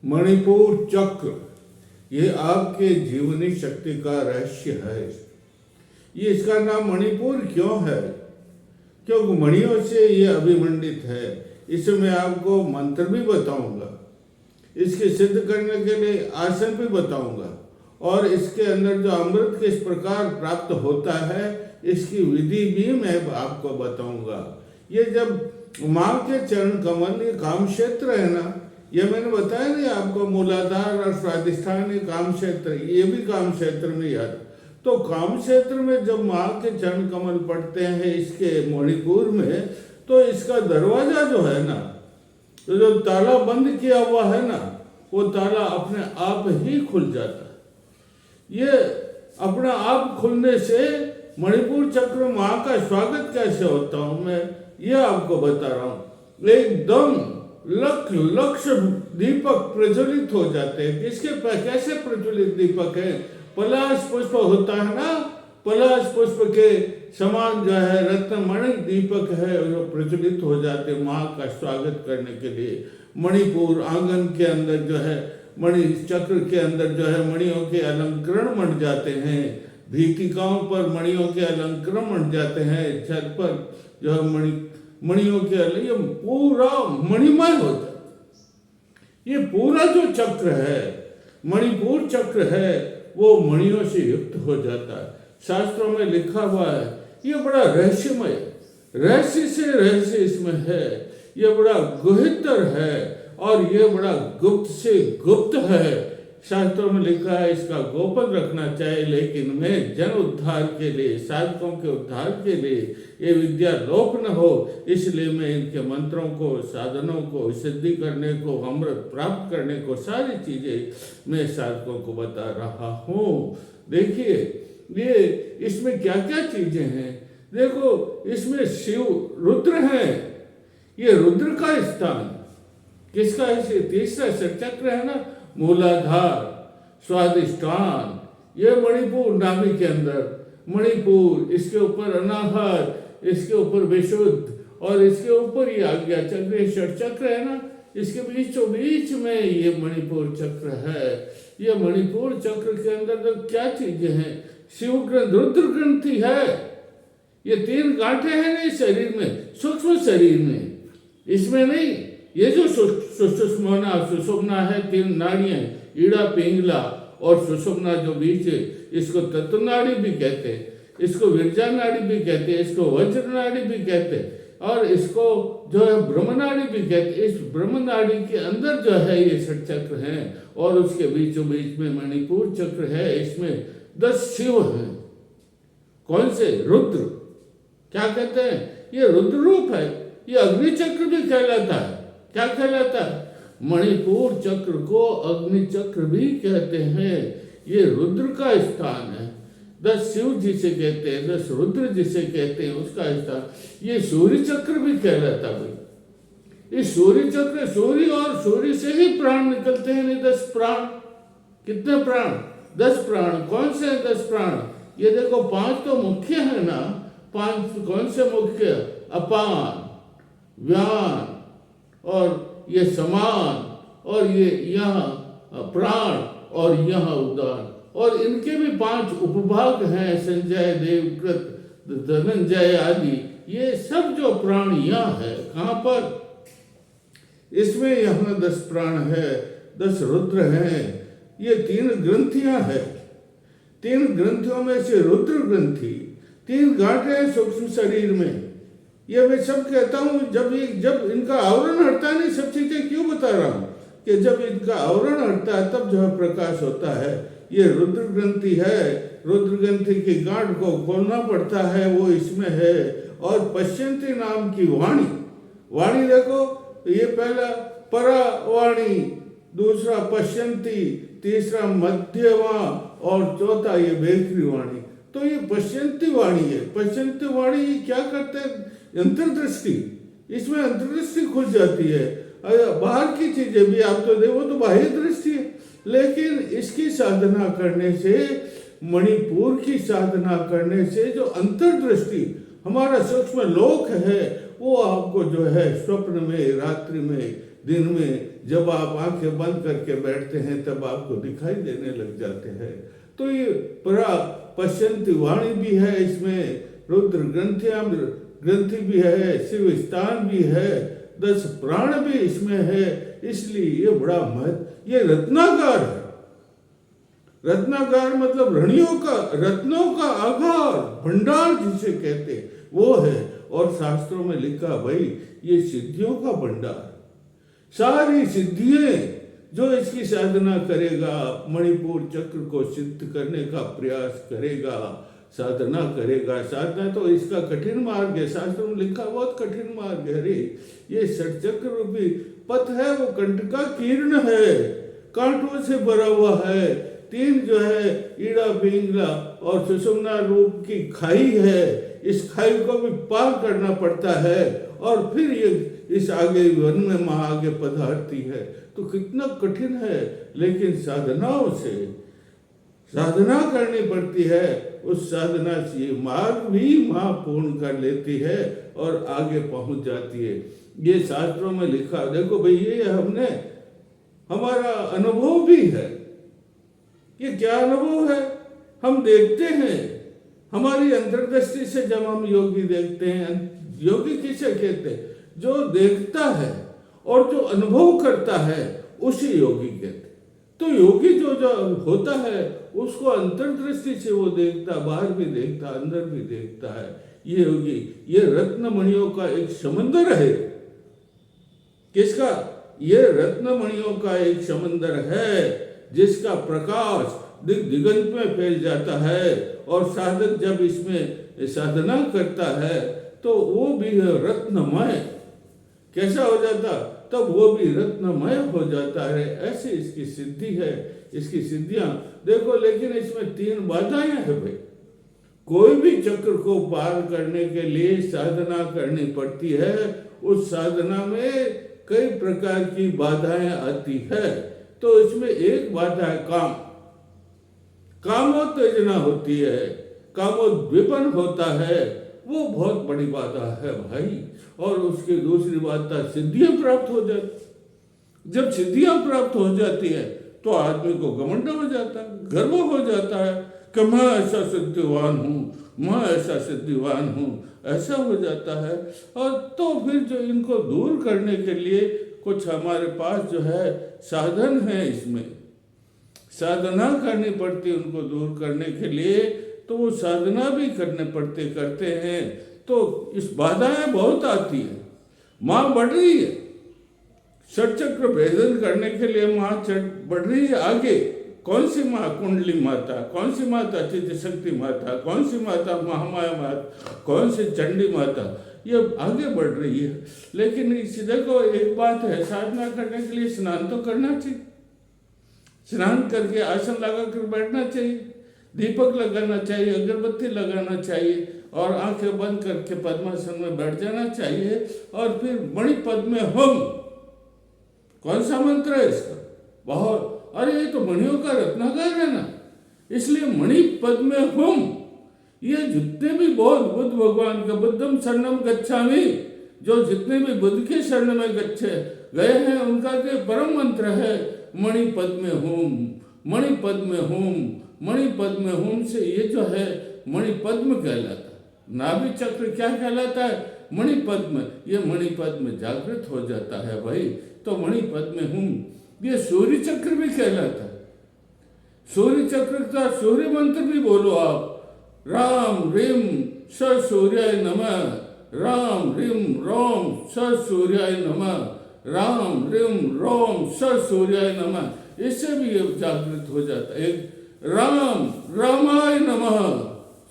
मणिपुर चक्र ये आपके जीवनी शक्ति का रहस्य है। ये इसका नाम मणिपुर क्यों है? क्योंकि मणियों से ये अभिमंडित है। इसमें मैं आपको मंत्र भी बताऊंगा, इसके सिद्ध करने के लिए आसन भी बताऊंगा, और इसके अंदर जो अमृत किस प्रकार प्राप्त होता है इसकी विधि भी मैं आपको बताऊंगा। ये जब माँ के चरण कमल, ये काम क्षेत्र है ना, ये मैंने बताया नहीं आपको, मूलाधार और स्वादिष्ठान ये काम क्षेत्र, ये भी काम क्षेत्र में याद। तो काम क्षेत्र में जब माँ के चरण कमल पड़ते हैं इसके मणिपुर में, तो इसका दरवाजा जो है ना, तो जो ताला बंद किया हुआ है ना, वो ताला अपने आप ही खुल जाता है। ये अपना आप खुलने से मणिपुर चक्र माँ का स्वागत कैसे होता हूँ मैं, ये आपको बता रहा हूँ। एकदम लक्ष दीपक प्रज्वलित हो जाते हैं। किसके कैसे प्रज्वलित दीपक है? पलाश पुष्प होता है ना, पलाश पुष्प के समान जो है रत्नमणि दीपक है, जो प्रज्वलित हो जाते माँ का स्वागत करने के लिए। मणिपुर आंगन के अंदर जो है, मणि चक्र के अंदर जो है मणियों के अलंकरण बन जाते हैं, भीतिकाओं पर मणियों के अलंकरण बन जाते हैं, छत पर जो है मणियों के ये पूरा मणिमय होता है। ये पूरा जो चक्र है, मणिपुर चक्र है, वो मणियों से युक्त हो जाता है। शास्त्रों में लिखा हुआ है, ये बड़ा रहस्यमय, रहस्य से रहस्य इसमें है, ये बड़ा गुहितर है और ये बड़ा गुप्त से गुप्त है। शास्त्रों में लिखा है इसका गोपन रखना चाहिए, लेकिन मैं जन उद्धार के लिए, साधकों के उद्धार के लिए ये विद्या लोप न हो, इसलिए मैं इनके मंत्रों को, साधनों को, सिद्धि करने को, अमृत प्राप्त करने को, सारी चीजें मैं साधकों को बता रहा हूँ। देखिए ये इसमें क्या क्या चीजें हैं। देखो इसमें शिव रुद्र हैं, ये रुद्र का स्थान किसका है? तीसरा चक्र है ना, मूलाधार स्वादिष्ठान, ये मणिपुर नाभि के अंदर मणिपुर, इसके ऊपर अनाहत, इसके ऊपर विशुद्ध, और इसके ऊपर ये आज्ञा चक्र, षट चक्र है ना, इसके बीचों बीच में ये मणिपुर चक्र है। ये मणिपुर चक्र के अंदर तो क्या चीजें हैं? शिव ग्रंथ, रुद्र ग्रंथि है, ये 3 गांठें हैं नहीं शरीर में, सूक्ष्म शरीर में, इसमें नहीं। ये जो सुषुम्ना है, 3 नाड़ियां, ईड़ा, पिंगला और सुषुम्ना जो बीच है, इसको तत्व नाड़ी भी कहते हैं, इसको विरजा नाड़ी भी कहते हैं, इसको वज्र नाड़ी भी कहते हैं, और इसको जो है ब्रह्म नाड़ी भी कहते हैं। इस ब्रह्म नाड़ी के अंदर जो है ये षट चक्र हैं, और उसके बीचों बीच में मणिपुर चक्र है। इसमें 10 शिव हैं। कौन से? रुद्र। क्या कहते हैं? ये रुद्र रूप है। ये अग्नि चक्र भी कहलाता है। क्या कहलाता है? मणिपुर चक्र को अग्नि चक्र भी कहते हैं। ये रुद्र का स्थान है। 10 शिव जिसे कहते हैं, 10 रुद्र जिसे कहते हैं, उसका स्थान। ये सूर्य चक्र भी कहलाता है। ये सूर्य चक्र, सूर्य और सूर्य से ही प्राण निकलते हैं। नहीं 10 प्राण, कितने प्राण? 10 प्राण। कौन से 10 प्राण? ये देखो 5 तो मुख्य है ना। 5 कौन से मुख्य? अपान, व्यान, और ये समान, और ये यहाँ प्राण, और यहाँ उदान, और इनके भी 5 उपभाग हैं, संजय, देवकृत, धनंजय आदि। ये सब जो प्राण यहाँ है, कहाँ पर? इसमें यहाँ 10 प्राण है, 10 रुद्र हैं। ये 3 ग्रंथियां हैं। 3 ग्रंथियों में से रुद्र ग्रंथि, 3 गांठें हैं सूक्ष्म शरीर में। ये मैं सब कहता हूँ, जब इनका आवरण हटता है, नहीं सब चीजें क्यों बता रहा हूँ कि जब इनका आवरण हटता है तब जो है प्रकाश होता है। ये रुद्र ग्रंथि है। रुद्र ग्रंथि की गांठ को खोलना पड़ता है, वो इसमें है। और पश्यंती नाम की वाणी, वाणी देखो, ये पहला परावाणी, दूसरा पश्यंती, तीसरा मध्यमा, और चौथा ये बेखरी वाणी। तो ये पश्यंती वाणी है। पश्यंती वाणी क्या करते हैं? अंतर्दृष्टि, इसमें अंतर्दृष्टि खुल जाती है। बाहर की चीजें भी आप तो देखो तो बाह्य दृष्टि है, लेकिन इसकी साधना करने से, मणिपुर की साधना करने से जो अंतर्दृष्टि, हमारा सूक्ष्म लोक है, वो आपको जो है स्वप्न में, रात्रि में दिन में जब आप आंखें बंद करके बैठते हैं तब आपको दिखाई देने लग जाते हैं। तो ये परा पश्यंती वाणी भी है, इसमें रुद्र ग्रंथि भी है, शिव स्थान भी है, 10 प्राण भी इसमें है। इसलिए ये बड़ा महत्व, ये रत्नागार है। रत्नागार मतलब रत्नों का आगार, भंडार जिसे कहते हैं वो है। और शास्त्रों में लिखा भाई ये सिद्धियों का भंडार, सारी सिद्धियां जो इसकी साधना करेगा, मणिपुर चक्र को सिद्ध करने का प्रयास करेगा, साधना करेगा। साधना तो इसका कठिन मार्ग है, शास्त्रों में लिखा बहुत कठिन मार्ग है। अरे ये षटचक्र रूपी पथ है, वो कंटका कीर्ण है, कांटों से भरा हुआ है। 3 जो है ईड़ा पिंगला और सुषुम्ना रूप की खाई है, इस खाई को भी पार करना पड़ता है और फिर ये इस आगे वन में मां आगे पधारती है। तो कितना कठिन है, लेकिन साधनाओं से साधना करनी पड़ती है। उस साधना से मार्ग भी मां पूर्ण कर लेती है और आगे पहुंच जाती है। ये शास्त्रों में लिखा, देखो भाई ये हमने हमारा अनुभव भी है। ये क्या अनुभव है? हम देखते हैं, हमारी अंतर्दृष्टि से जब हम योगी देखते हैं, योगी किसे कहते हैं? जो देखता है और जो अनुभव करता है उसी योगी कहते हैं। तो योगी जो होता है उसको अंतर्दृष्टि से वो देखता, बाहर भी देखता, अंदर भी देखता है। ये योगी, ये रत्नमणियों का एक समंदर है। किसका? ये रत्नमणियों का एक समंदर है जिसका प्रकाश दिगंत में फैल जाता है। और साधक जब इसमें साधना करता है तो वो भी रत्नमय कैसा हो जाता? तब वो भी रत्नमय हो जाता है। ऐसी इसकी सिद्धि है, इसकी सिद्धियां देखो। लेकिन इसमें 3 बाधाएं हैं भाई। कोई भी चक्र को पार करने के लिए साधना करनी पड़ती है। उस साधना में कई प्रकार की बाधाएं आती है। तो इसमें एक बाधा है काम, कामोत्तेजना होती है, कामोद्दीपन होता है, वो बहुत बड़ी बाधा है भाई। और उसकी दूसरी बाधा सिद्धियां प्राप्त हो जाती। जब सिद्धियां प्राप्त हो जाती है तो आदमी को घमंड हो जाता है, गर्व हो जाता है कि मैं ऐसा सिद्धिवान हूँ, मैं ऐसा सिद्धिवान हूँ, ऐसा हो जाता है। और तो फिर जो इनको दूर करने के लिए कुछ हमारे पास जो है साधन है, इसमें साधना करनी पड़ती है उनको दूर करने के लिए। तो वो साधना भी करते हैं। तो इस बाधाएं बहुत आती है। माँ बढ़ रही है, षटचक्र भेदन करने के लिए माँ बढ़ रही है आगे। कौन सी माँ? कुंडली माता। कौन सी माता? चित्त शक्ति माता। कौन सी माता? महामाया माता। कौन सी? चंडी माता। ये आगे बढ़ रही है। लेकिन इसी देखो एक बात है, साधना करने के लिए स्नान तो करना चाहिए। स्नान करके आसन लगा कर बैठना चाहिए, दीपक लगाना चाहिए, अगरबत्ती लगाना चाहिए और आंखें बंद करके पद्मासन में बैठ जाना चाहिए। और फिर मणिपद में हम, कौन सा मंत्र है इसका? बहुत, अरे ये तो मणियों का रत्नागार है ना, इसलिए मणिपद में हम, ये जितने भी बौद्ध बुद्ध भगवान का बुद्धम शरणम गच्छामि, जो जितने भी बुद्ध के शरण में गए हैं उनका जो परम मंत्र है मणिपद में होम, मणिपद में होम, मणिपद में होम से ये जो है मणिपद्म कहलाता है। नाभि चक्र क्या कहलाता है? मणिपद्म। ये मणिपद में जागृत हो जाता है भाई। तो मणिपद में होम, ये सूर्य चक्र भी कहलाता है। सूर्य चक्र का सूर्य मंत्र भी बोलो आप, राम ह्रीम स सूर्याय नमः, राम ह्रीम रोम स सूर्याय नमः, राम ह्रीम रोम स सूर्याय नमः। इससे भी ये जागृत हो जाता है। एक राम रामाय नमः,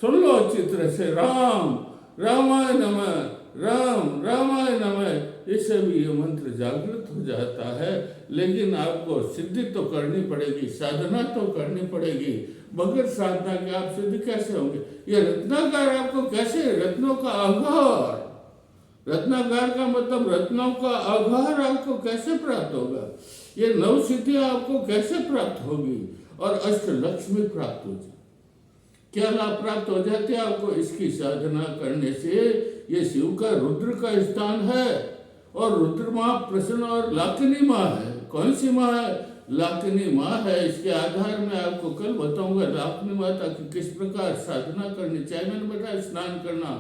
सुन लो अच्छी तरह से, राम रामाय नमः, राम रामाय नमः। इससे भी ये मंत्र जागृत हो जाता है। लेकिन आपको सिद्धि तो करनी पड़ेगी, साधना तो करनी पड़ेगी। बगैर साधना के आप सिद्ध कैसे होंगे? ये रत्नागार आपको कैसे, रत्नों का आगार, रत्नागार का मतलब रत्नों का आगार आपको कैसे प्राप्त होगा? ये 9 सिद्धियां आपको कैसे प्राप्त होगी? और अष्ट लक्ष्मी प्राप्त हो जाए। क्या लाभ प्राप्त हो जाते हैं आपको इसकी साधना करने से? ये शिव का रुद्र का स्थान है और रुद्र माँ प्रसन्न और लाकिनी माँ है। कौन सी माँ है? लाकिनी माँ है। इसके आधार में आपको कल बताऊंगा लाकिनी माता की किस प्रकार साधना करनी चाहिए। मैंने बताया स्नान करना,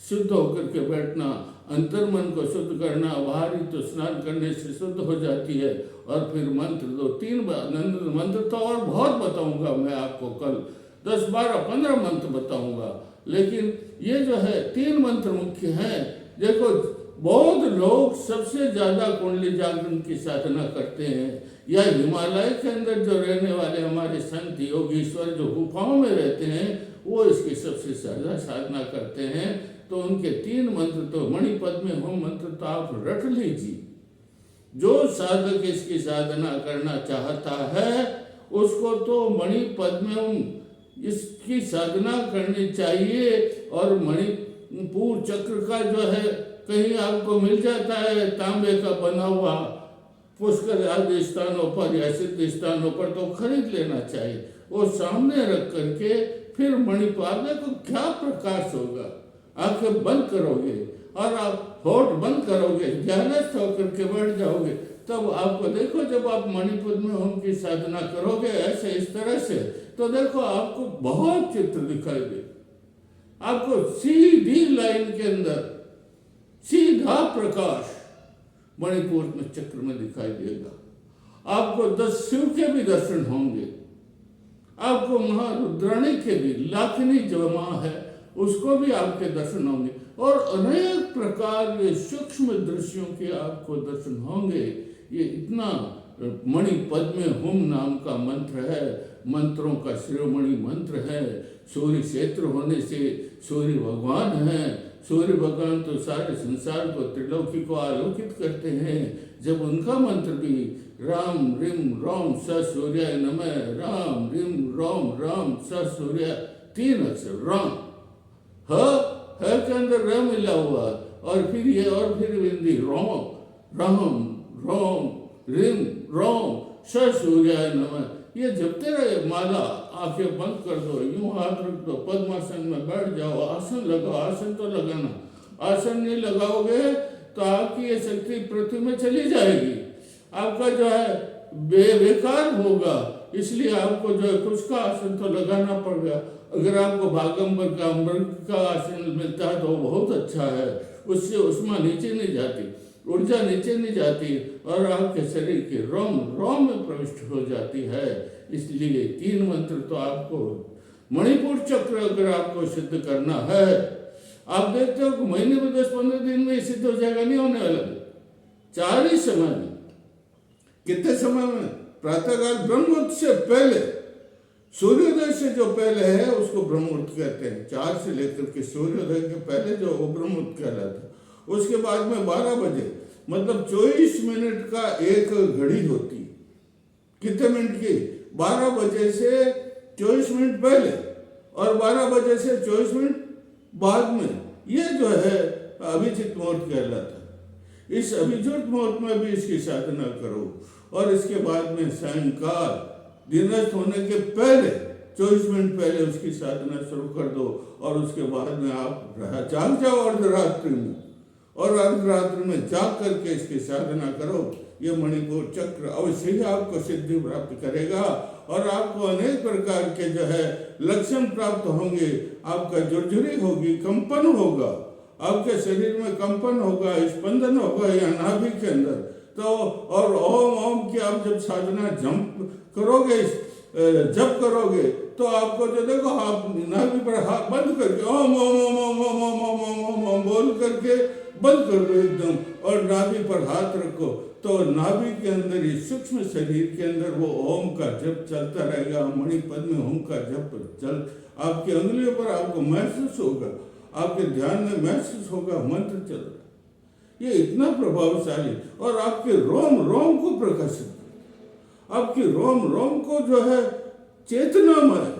शुद्ध होकर के बैठना, अंतर मन को शुद्ध करना, बाहरी तो स्नान करने से शुद्ध हो जाती है। और फिर मंत्र 2-3 मंत्र तो और बहुत बताऊंगा मैं आपको कल, 10, 12, 15 मंत्र बताऊंगा, लेकिन ये जो है 3 मंत्र मुख्य हैं। देखो बौद्ध लोग सबसे ज्यादा कुंडली जागरण की साधना करते हैं, या हिमालय के अंदर जो रहने वाले हमारे संत योगीश्वर जो गुफाओं में रहते हैं वो इसकी सबसे ज्यादा साधना करते हैं। तो उनके 3 मंत्र तो मणिपद में होम मंत्र तो आप रट लीजिए। जो साधक इसकी साधना करना चाहता है उसको तो मणिपद में होम इसकी साधना करनी चाहिए। और मणिपुर चक्र का जो है कहीं आपको मिल जाता है तांबे का बना हुआ पुष्कर आदि स्थानों पर या सिद्ध स्थानों पर, तो खरीद लेना चाहिए। वो सामने रख करके फिर मणिपाद को क्या प्रकाश होगा। आंखें बंद करोगे और आप होठ बंद करोगे, ध्यानस्थ होकर के बैठ जाओगे, तब आपको देखो जब आप मणिपद में होम की साधना करोगे ऐसे इस तरह से, तो देखो आपको बहुत चित्र दिखाई दे। आपको सीधी लाइन के अंदर सीधा प्रकाश मणिपुर में चक्र में दिखाई देगा। आपको 10 शिव के भी दर्शन होंगे, आपको महारुद्राणी के भी, लाखनी जो माँ है उसको भी आपके दर्शन होंगे, और अनेक प्रकार के सूक्ष्म दृश्यों के आपको दर्शन होंगे। ये इतना मणिपद में हुम नाम का मंत्र है, मंत्रों का शिरोमणि मंत्र है। सूर्य क्षेत्र होने से सूर्य भगवान है। सूर्य भगवान तो सारे संसार को, त्रिलोकी को आलोकित करते हैं। जब उनका मंत्र भी राम रिम रोम स सूर्याय नमः, राम रिम रोम राम स सूर्य, 3 अक्षर राम, है के अंदर र मिला हुआ, और फिर ये और फिर हिंदी रोम राम रोम रिम रोम स सूर्याय नमः। ये जपते रहे माला, आंखें बंद कर दो, यूं हाथ रख दो, पद्मासन में बैठ जाओ, आसन लगाओ। आसन तो लगाना, आसन नहीं लगाओगे तो आपकी ये शक्ति पृथ्वी में चली जाएगी, आपका जो है बेकार होगा। इसलिए आपको जो है कुछ का आसन तो लगाना पड़ेगा। अगर आपको भागंबर का अमृत का आसन मिलता है तो बहुत अच्छा है, उससे उष्मा नीचे नहीं जाती, ऊर्जा नीचे नहीं जाती, और आपके शरीर के रोम रोम में प्रविष्ट हो जाती है। इसलिए 3 मंत्र तो आपको मणिपुर चक्र अगर आपको सिद्ध करना है, आप देखते हो कि महीने में 10-15 दिन में सिद्ध हो जाएगा, नहीं होने वाला। 4 ही समय में, कितने समय में? प्रातःकाल ब्रह्ममुहूर्त से पहले, सूर्योदय से जो पहले है उसको ब्रह्ममुहूर्त कहते हैं। 4 से लेकर के सूर्योदय के पहले जो वो ब्रह्ममुहूर्त कहलाता है। उसके बाद में 12 बजे, मतलब 24 मिनट का एक घड़ी होती। कितने मिनट की? 12 बजे से 24 मिनट पहले और 12 बजे से 24 मिनट बाद में, ये जो है अभिजित मुहूर्त कहलाता है। इस अभिजित मुहूर्त में भी इसकी साधना करो, और इसके बाद में सायंकाल दिनस्थ होने के पहले 24 मिनट पहले उसकी साधना शुरू कर दो, और उसके बाद में आप जाग जाओ अर्धरात्रि में, और अर्धरात्रि में जाग करके इसकी साधना करो। ये मणिपुर चक्र अवश्य ही आपको सिद्धि प्राप्त करेगा, और आपको अनेक प्रकार के जो है लक्षण प्राप्त होंगे। आपका झुरझुरी होगी, कंपन होगा, आपके शरीर में कंपन होगा, स्पंदन होगा या नाभि के अंदर। तो और ओम ओम की आप जब साधना करोगे, जब करोगे, तो आपको जो देखो आप नाभि पर हाथ बंद करके ओम ओम ओम ओम ओम ओम ओम ओम ओम ओम बोल करके बंद कर दो एकदम, और नाभि पर हाथ रखो, तो नाभि के अंदर ही सूक्ष्म शरीर के अंदर वो ओम का जप चलता रहेगा। मणिपद में ओम का जप चल, आपकी अंगुलियों पर आपको महसूस होगा, आपके ध्यान में महसूस होगा मंत्र चल रहा। ये इतना प्रभावशाली, और आपके रोम रोम को प्रकाशित, आपकी रोम रोम को जो है चेतनामय,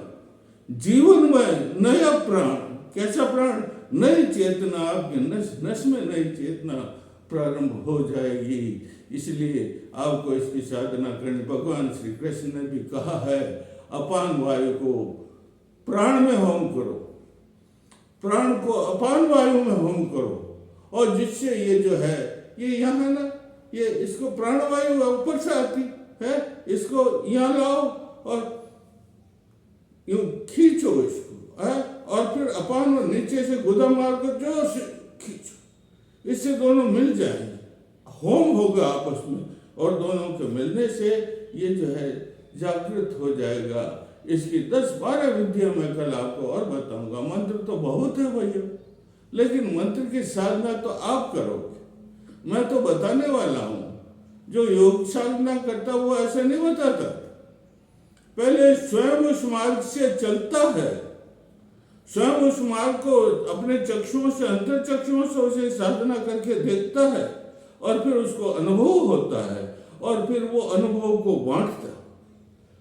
जीवनमय, नया प्राण। कैसा प्राण? नई चेतना, आपके नस नस में नई चेतना प्रारंभ हो जाएगी। इसलिए आपको इसकी साधना करनी। भगवान श्री कृष्ण ने भी कहा है, अपान वायु को प्राण में होम करो, प्राण को अपान वायु में होम करो, और जिससे ये जो है ये यहाँ है ना, ये इसको प्राणवायु ऊपर से आती है, इसको यहाँ लाओ और यूं खींचो इसको है, और फिर अपान और नीचे से गुदा मार कर जोर से खींचो, इससे दोनों मिल जाएंगे, होम होगा आपस में, और दोनों के मिलने से ये जो है जागृत हो जाएगा। इसकी 10-12 विधियां मैं कल आपको और बताऊंगा। मंत्र तो बहुत है भैया, लेकिन मंत्र की साधना तो आप करोगे, मैं तो बताने वाला हूं। जो योग साधना करता वो ऐसा नहीं बताता, पहले स्वयं उस मार्ग से चलता है, स्वयं उस मार्ग को अपने चक्षुओं से, अंतर चक्षुओं से उसे साधना करके देखता है, और फिर उसको अनुभव होता है, और फिर वो अनुभव को बांटता है,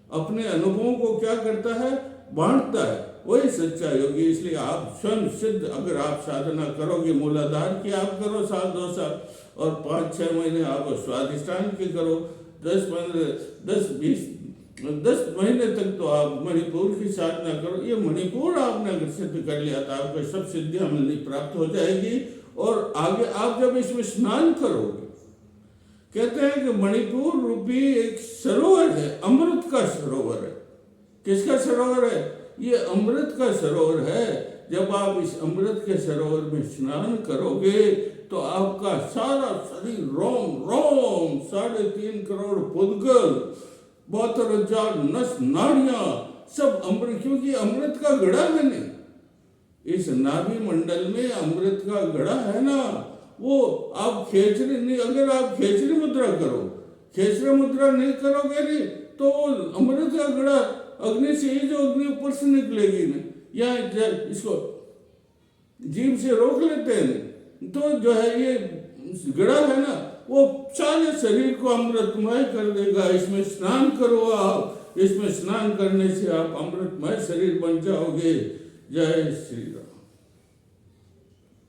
अपने अनुभवों को क्या करता है, बांटता है। वही सच्चा योगी। इसलिए आप स्वयं सिद्ध, अगर आप साधना करोगे, मूलाधार की आप करो 1-2 साल, और 5-6 महीने आप स्वाधिष्ठान की करो, 10 महीने तक तो आप मणिपुर की साधना करो। ये मणिपुर आपने अगर सिद्ध कर लिया तो आपको सब सिद्धियां मिलनी प्राप्त हो जाएगी। और आगे आप जब इसमें स्नान करोगे, कहते हैं कि मणिपुर रूपी एक सरोवर है, अमृत का सरोवर है। किसका सरोवर है? ये अमृत का सरोवर है। जब आप इस अमृत के सरोवर में स्नान करोगे तो आपका सारा शरीर रोम रोम, 3.5 करोड़ पुद्गल, 72,000 नस नाड़ियां, सब अमृत, क्योंकि अमृत का गड़ा है ना, इस नाभि मंडल में अमृत का गड़ा है ना। वो आप खेचरी नहीं, अगर आप खेचरी मुद्रा करो, खेचरी मुद्रा नहीं करोगे नहीं तो अमृत का गड़ा अग्नि से, ये जो अग्नि ऊपर से निकलेगी ना, या इसको जीभ से रोक लेते हैं, तो जो है ये गड़ा है ना, वो सारे शरीर को अमृतमय कर देगा। इसमें स्नान करो आप, इसमें स्नान करने से आप अमृतमय शरीर बन जाओगे। जय श्री राम।